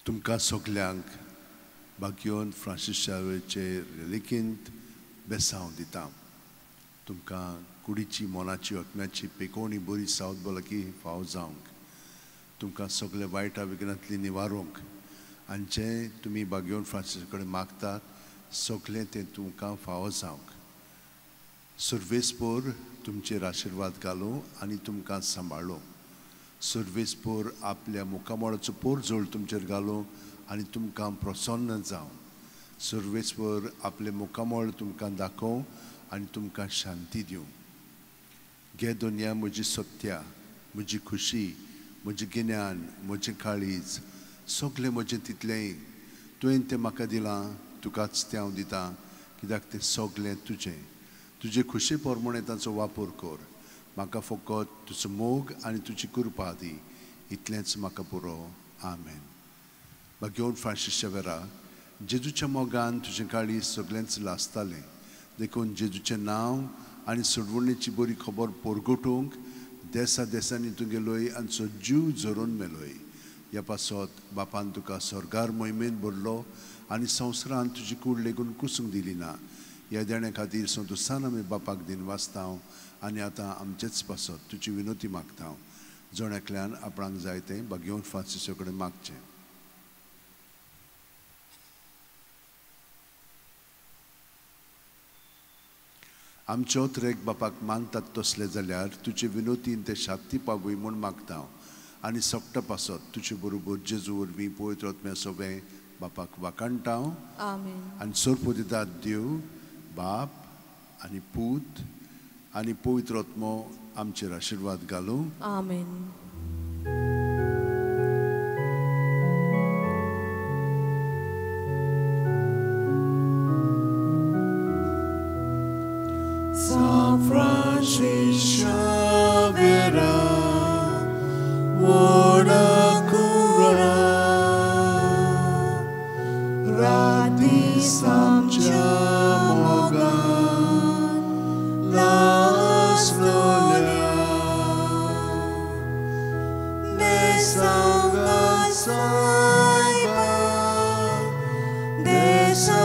तुमकां सगल्यांक बागयोन फ्रांसीस शावेचे रेलिकींत बेसांव दिता. तुमकां कुडीची मोनाची ओतम्याची पेकोवणी बरी सावत भलाकी फाव जावंक, तुमकां सगळे वायटा विघ्नांतली निवारूंक आनी जें तुमी बागयोन फ्रांसीसा कडेन मागतात सगळें तें तुमकां फावो जावंक. सर्वेस्पोर तुमचेर आशिर्वाद घालूं आनी तुमकां सांबाळूं. सर्वेस्पोर आपल्या मुखामळाचो पोर जोड तुमचेर घालूं आनी तुमकां प्रसन्न जावं. सर्वेस्पोर आपले मुखामळ तुमकां दाखोवं आनी तुमकां शांती दिवं. घे दुनिया म्हजी सत्या, म्हजी खुशी, म्हजें गिन्यान, म्हजें काळीज, सगळें म्हजें तितलेंय तुवें तें म्हाका दिलां, तुकाच तें हांव दितां, कित्याक तें सगळें तुजें. तुजे खुशे पोरमोणे ताचो वापर कर. म्हाका फकत तुजो मोग आनी तुजी कृपा दी. इतलेंच म्हाका पुरो. आमेन. बागयोन फ्रांसीस शावेरा, जेजूच्या मोगान तुजें काळीज सगळेंच लासतालें. देखून जेजूचें नांव आनी सोडवणेची बरी खबर पोरगोटूंक देसा देसांनी तुगेलोय आनी तुजो जीव जोरून मेलोय. ह्या पासत बापान तुका स्वर्गार मोहिमेन भरलो आनी संवसारान तुजी कूड लेगून कुसूंक दिली ना. ह्या देण्या खातीर संतोसान आमी बापाक दिन वाचतांव आनी आतां आमचेच पासत तुजी विनोती मागतांव. जोण्यातल्यान आपणाक जाय तें बागयोन फ्रांसीसा कडेन मागचें. आमचे ओत्रेक बापाक मानतात तसले जाल्यार तुजे विनोतीन ते शांती पावय म्हूण मागतांव आनी सगटा पासत तुजे बरोबर जेजू वरवीं पवित्र आत्म्या सोबें बापाक वाकाणटांव. आनी सोर्पो दितात देव बाप आनी पूत आनी पवित्र आत्मो आमचेर आशिर्वाद घालूं. आमेन. San Francis Xavier, Wona Kura, Rati Samcha Mogan, Las Nolia, Besanga Saiba, Desa